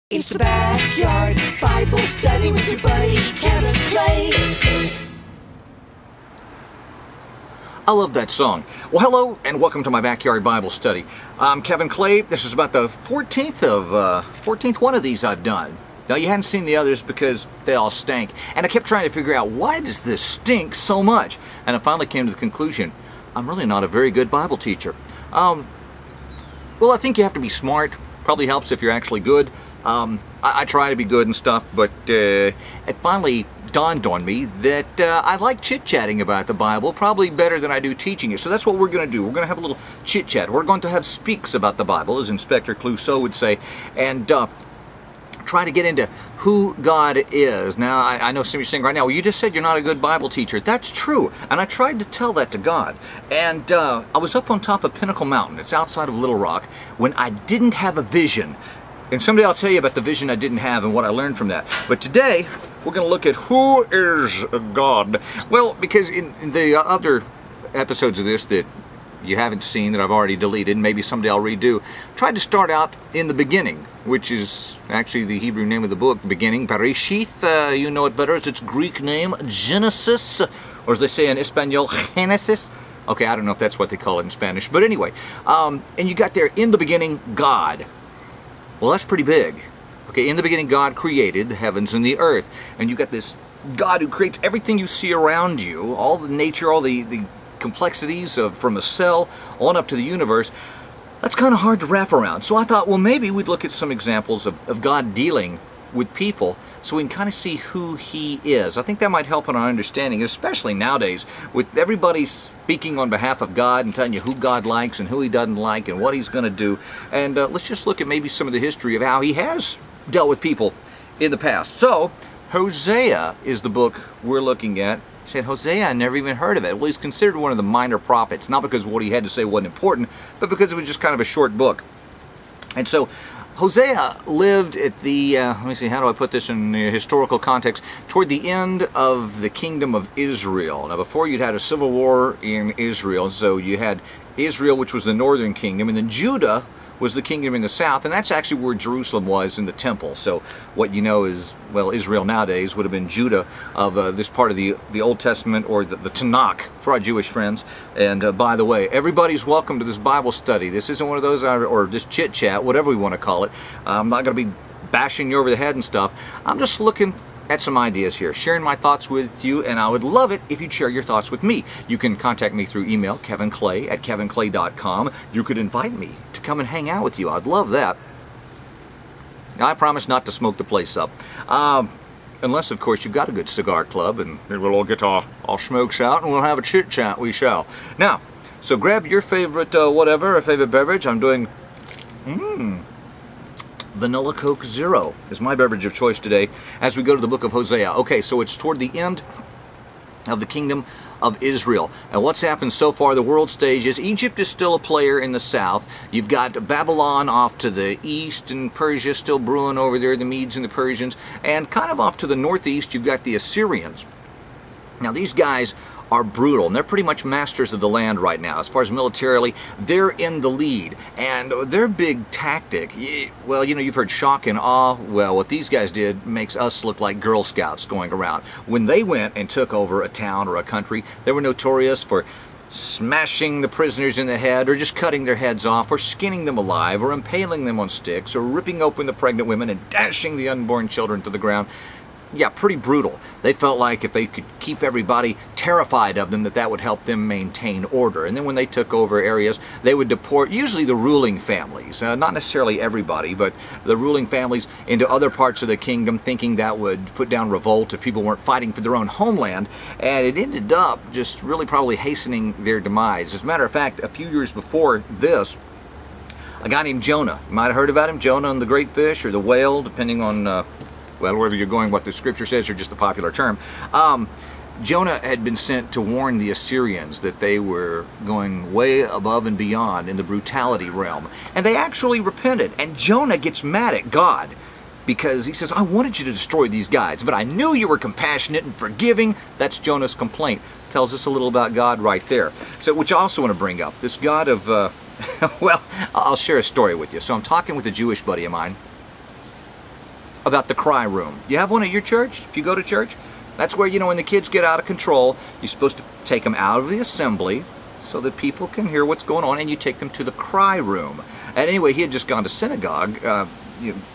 It's the Backyard Bible Study with your buddy Kevin Clay. I love that song. Well, hello and welcome to my Backyard Bible Study. I'm Kevin Clay. This is about the 14th one of these I've done. Now, you hadn't seen the others because they all stank. And I kept trying to figure out, why does this stink so much? And I finally came to the conclusion, I'm really not a very good Bible teacher. Well, I think you have to be smart. Probably helps if you're actually good. I try to be good and stuff, but it finally dawned on me that I like chit-chatting about the Bible probably better than I do teaching it. So that's what we're going to do. We're going to have a little chit-chat. We're going to have speaks about the Bible, as Inspector Clouseau would say, and try to get into who God is. Now, I know some of you saying right now, well, you just said you're not a good Bible teacher. That's true, and I tried to tell that to God. And I was up on top of Pinnacle Mountain. It's outside of Little Rock, when I didn't have a vision. And someday I'll tell you about the vision I didn't have and what I learned from that. But today, we're going to look at who is God. Well, because in the other episodes of this that you haven't seen, that I've already deleted, maybe someday I'll redo, tried to start out in the beginning, which is actually the Hebrew name of the book, beginning, Bereshith. You know it better as its Greek name, Genesis, or as they say in Espanol, Genesis. Okay, I don't know if that's what they call it in Spanish, but anyway. And you got there, in the beginning, God. Well, that's pretty big. Okay, in the beginning, God created the heavens and the earth. And you got this God who creates everything you see around you, all the nature, all the complexities of from a cell on up to the universe. That's kind of hard to wrap around. So I thought, well, maybe we'd look at some examples of God dealing with people so we can kind of see who He is. I think that might help in our understanding, especially nowadays, with everybody speaking on behalf of God and telling you who God likes and who He doesn't like and what He's going to do. And let's just look at maybe some of the history of how He has dealt with people in the past. So, Hosea is the book we're looking at. He said, Hosea, I never even heard of it. Well, he's considered one of the minor prophets, not because what he had to say wasn't important, but because it was just kind of a short book. And so, Hosea lived at the, let me see, how do I put this in the historical context, toward the end of the kingdom of Israel. Now, before you'd had a civil war in Israel, so you had Israel, which was the northern kingdom, and then Judah was the kingdom in the south, and that's actually where Jerusalem was in the temple. So what you know is, well, Israel nowadays would have been Judah of this part of the Old Testament, or the Tanakh for our Jewish friends. And by the way, everybody's welcome to this Bible study. This isn't one of those, or this chit-chat, whatever we want to call it. I'm not going to be bashing you over the head and stuff. I'm just looking at some ideas here, sharing my thoughts with you, and I would love it if you'd share your thoughts with me. You can contact me through email, kevinclay@kevinclay.com. You could invite me to come and hang out with you. I'd love that. Now, I promise not to smoke the place up. Unless, of course, you've got a good cigar club, and we'll all get our smokes out, and we'll have a chit-chat, we shall. Now, so grab your favorite whatever, a favorite beverage. I'm doing, Vanilla Coke Zero is my beverage of choice today as we go to the book of Hosea. Okay, so it's toward the end of the kingdom of Israel. And what's happened so far, the world stage is Egypt is still a player in the south. You've got Babylon off to the east, and Persia still brewing over there, the Medes and the Persians. And kind of off to the northeast, you've got the Assyrians. Now, these guys are brutal, and they're pretty much masters of the land right now. As far as militarily, they're in the lead, and their big tactic, well, you know, you've heard shock and awe. Well, what these guys did makes us look like Girl Scouts going around. When they went and took over a town or a country, they were notorious for smashing the prisoners in the head, or just cutting their heads off, or skinning them alive, or impaling them on sticks, or ripping open the pregnant women and dashing the unborn children to the ground. Yeah, pretty brutal. They felt like if they could keep everybody terrified of them, that would help them maintain order. And then when they took over areas, they would deport usually the ruling families, not necessarily everybody, but the ruling families into other parts of the kingdom, thinking that would put down revolt if people weren't fighting for their own homeland. And it ended up just really probably hastening their demise. As a matter of fact, a few years before this, a guy named Jonah, you might have heard about him, Jonah and the great fish, or the whale, depending on well, wherever you're going, what the scripture says, or just a popular term. Jonah had been sent to warn the Assyrians that they were going way above and beyond in the brutality realm. And they actually repented. And Jonah gets mad at God because he says, I wanted you to destroy these guys, but I knew you were compassionate and forgiving. That's Jonah's complaint. Tells us a little about God right there. So, which I also want to bring up, this God of, well, I'll share a story with you. So I'm talking with a Jewish buddy of mine, about the cry room. You have one at your church, if you go to church? That's where, you know, when the kids get out of control, you're supposed to take them out of the assembly so that people can hear what's going on, and you take them to the cry room. And anyway, he had just gone to synagogue,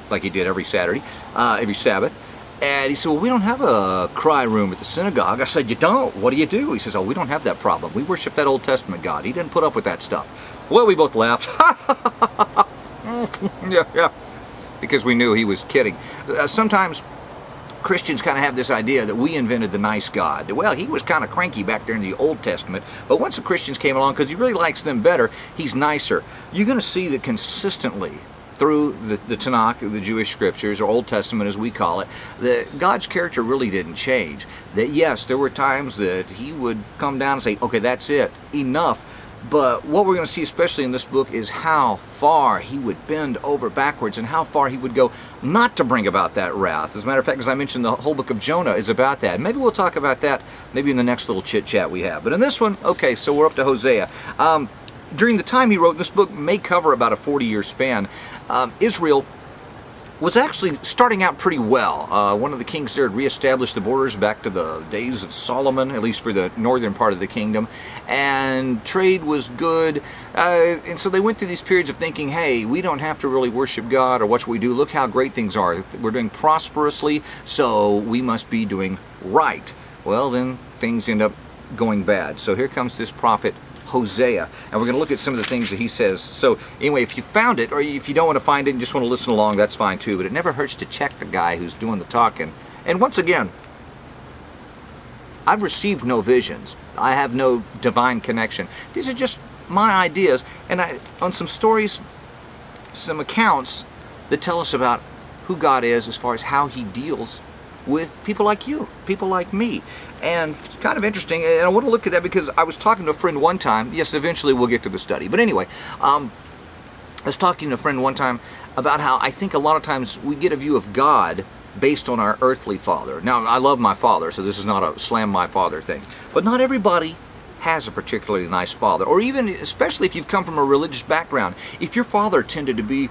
like he did every Saturday, every Sabbath. And he said, well, we don't have a cry room at the synagogue. I said, you don't? What do you do? He says, oh, we don't have that problem. We worship that Old Testament God. He didn't put up with that stuff. Well, we both laughed. yeah, because we knew he was kidding. Sometimes Christians kind of have this idea that we invented the nice God. Well, he was kind of cranky back there in the Old Testament, but once the Christians came along, because he really likes them better, he's nicer. You're going to see that consistently through the Tanakh, the Jewish scriptures, or Old Testament as we call it, that God's character really didn't change. That yes, there were times that he would come down and say, okay, that's it, enough. But what we're going to see, especially in this book, is how far he would bend over backwards and how far he would go not to bring about that wrath. As a matter of fact, as I mentioned, the whole book of Jonah is about that. Maybe we'll talk about that maybe in the next little chit-chat we have. But in this one, okay, so we're up to Hosea. During the time he wrote this book, may cover about a 40-year span, Israel was actually starting out pretty well. One of the kings there had reestablished the borders back to the days of Solomon, at least for the northern part of the kingdom, and trade was good. And so they went through these periods of thinking, hey, we don't have to really worship God or what should we do? Look how great things are. We're doing prosperously, so we must be doing right. Well, then things end up going bad. So here comes this prophet Hosea, and we're going to look at some of the things that he says. So anyway, if you found it, or if you don't want to find it and just want to listen along, that's fine too, but it never hurts to check the guy who's doing the talking. And once again, I've received no visions. I have no divine connection. These are just my ideas, and on some stories, some accounts that tell us about who God is as far as how he deals with people like you, people like me. And it's kind of interesting, and I want to look at that because I was talking to a friend one time. Yes, eventually we'll get to the study. But anyway, I was talking to a friend one time about how I think a lot of times we get a view of God based on our earthly father. Now, I love my father, so this is not a slam my father thing. But not everybody has a particularly nice father, or even, especially if you've come from a religious background. If your father tended to be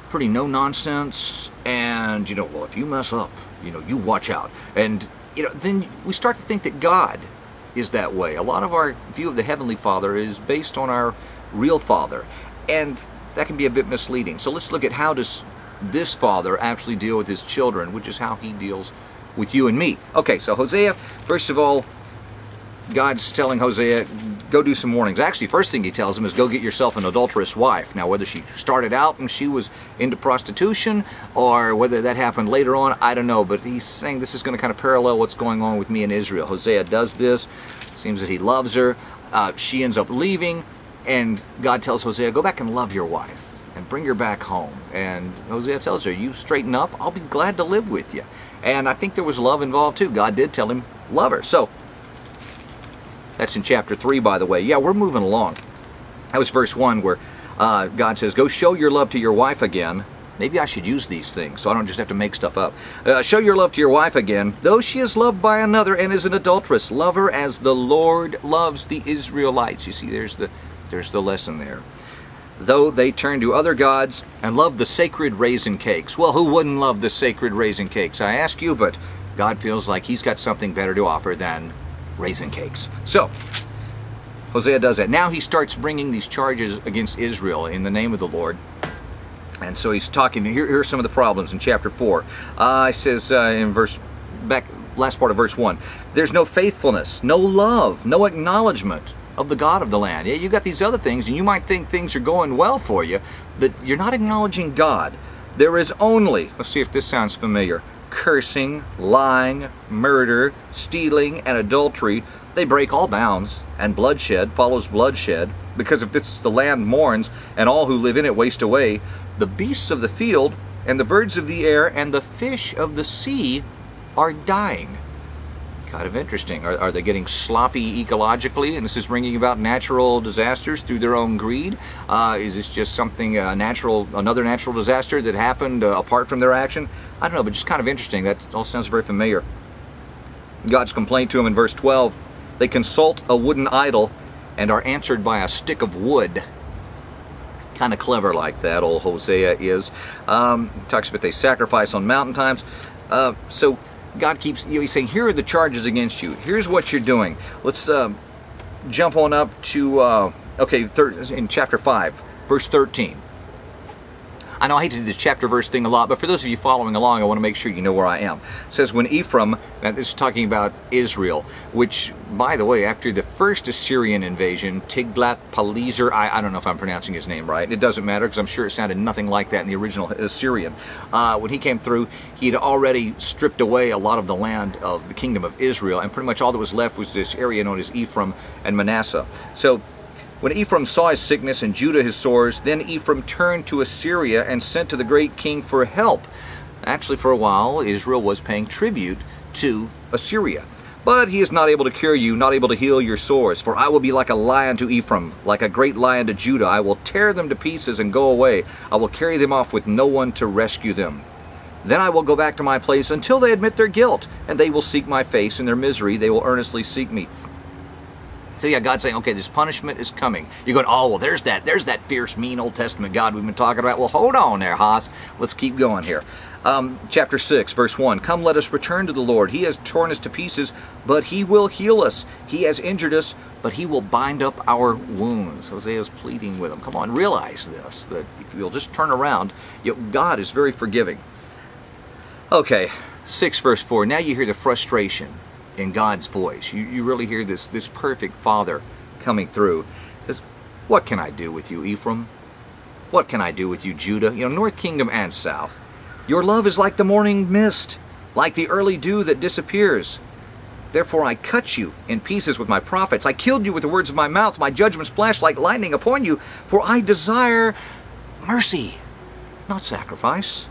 pretty no-nonsense, and, you know, well, if you mess up, you know, you watch out. And, you know, then we start to think that God is that way. A lot of our view of the Heavenly Father is based on our real Father, and that can be a bit misleading. So let's look at how does this Father actually deal with his children, which is how he deals with you and me. Okay, so Hosea, first of all, God's telling Hosea, go do some warnings. Actually, first thing he tells him is go get yourself an adulterous wife. Now, whether she started out and she was into prostitution or whether that happened later on, I don't know. But he's saying this is going to kind of parallel what's going on with me in Israel. Hosea does this. Seems that he loves her. She ends up leaving. And God tells Hosea, go back and love your wife and bring her back home. And Hosea tells her, you straighten up, I'll be glad to live with you. And I think there was love involved too. God did tell him, love her. So, that's in chapter 3, by the way. Yeah, we're moving along. That was verse 1 where God says, go show your love to your wife again. Maybe I should use these things so I don't just have to make stuff up. Show your love to your wife again. Though she is loved by another and is an adulteress, love her as the Lord loves the Israelites. You see, there's the lesson there. Though they turn to other gods and love the sacred raisin cakes. Well, who wouldn't love the sacred raisin cakes? I ask you, but God feels like he's got something better to offer than raisin cakes. So, Hosea does that. Now he starts bringing these charges against Israel in the name of the Lord. And so he's talking, here are some of the problems in chapter 4. It says in last part of verse 1, there's no faithfulness, no love, no acknowledgement of the God of the land. Yeah, you got these other things, and you might think things are going well for you, but you're not acknowledging God. There is only, let's see if this sounds familiar, cursing, lying, murder, stealing, and adultery. They break all bounds, and bloodshed follows bloodshed, because if this the land mourns, and all who live in it waste away, the beasts of the field, and the birds of the air, and the fish of the sea are dying. Kind of interesting. Are they getting sloppy ecologically, and this is bringing about natural disasters through their own greed? Is this just something another natural disaster that happened apart from their action? I don't know, but just kind of interesting. That all sounds very familiar. God's complaint to him in verse 12, they consult a wooden idol and are answered by a stick of wood. Kind of clever like that, old Hosea is. Talks about they sacrifice on mountain times. So God keeps, he's saying, here are the charges against you. Here's what you're doing. Let's jump on up to, in chapter 5, verse 13. I know I hate to do this chapter verse thing a lot, but for those of you following along, I want to make sure you know where I am. It says, when Ephraim, and this is talking about Israel, which, by the way, after the first Assyrian invasion, Tiglath-Pileser, I don't know if I'm pronouncing his name right, it doesn't matter because I'm sure it sounded nothing like that in the original Assyrian. When he came through, he had already stripped away a lot of the land of the kingdom of Israel, and pretty much all that was left was this area known as Ephraim and Manasseh. So, when Ephraim saw his sickness and Judah his sores, then Ephraim turned to Assyria and sent to the great king for help. Actually, for a while, Israel was paying tribute to Assyria. But he is not able to cure you, not able to heal your sores. For I will be like a lion to Ephraim, like a great lion to Judah. I will tear them to pieces and go away. I will carry them off with no one to rescue them. Then I will go back to my place until they admit their guilt, and they will seek my face. In their misery they will earnestly seek me. So yeah, God's saying, okay, this punishment is coming. You're going, oh, well, there's that fierce, mean Old Testament God we've been talking about. Well, hold on there, Haas. Let's keep going here. Chapter 6, verse 1. Come, let us return to the Lord. He has torn us to pieces, but he will heal us. He has injured us, but he will bind up our wounds. Hosea is pleading with him. Come on, realize this, that if you'll just turn around, God is very forgiving. Okay, 6, verse 4. Now you hear the frustration in God's voice. You really hear this perfect Father coming through. He says, what can I do with you, Ephraim? What can I do with you, Judah? North kingdom and south. Your love is like the morning mist, like the early dew that disappears. Therefore I cut you in pieces with my prophets. I killed you with the words of my mouth. My judgments flash like lightning upon you, for I desire mercy, not sacrifice,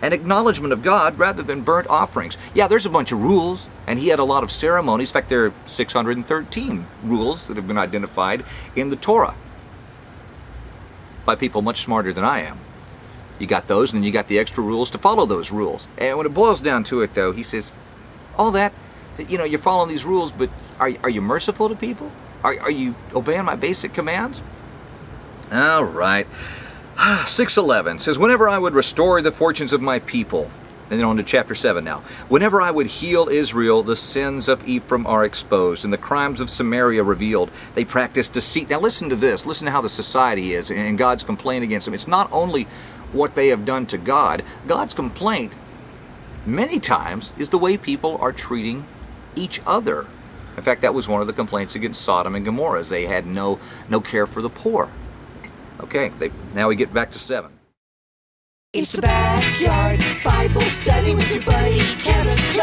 an acknowledgement of God rather than burnt offerings. Yeah, there's a bunch of rules, and he had a lot of ceremonies. In fact, there are 613 rules that have been identified in the Torah by people much smarter than I am. You got those, and then you got the extra rules to follow those rules. And when it boils down to it, though, he says, all that, you're following these rules, but are you merciful to people? Are you obeying my basic commands? All right. 6:11 says, whenever I would restore the fortunes of my people, and then on to chapter 7 now. Whenever I would heal Israel, the sins of Ephraim are exposed, and the crimes of Samaria revealed. They practice deceit. Now listen to this. Listen to how the society is, and God's complaint against them. It's not only what they have done to God. God's complaint, many times, is the way people are treating each other. In fact, that was one of the complaints against Sodom and Gomorrah, as they had no care for the poor. Okay, now we get back to 7. It's the Backyard Bible Study with your buddy Kevin Clay.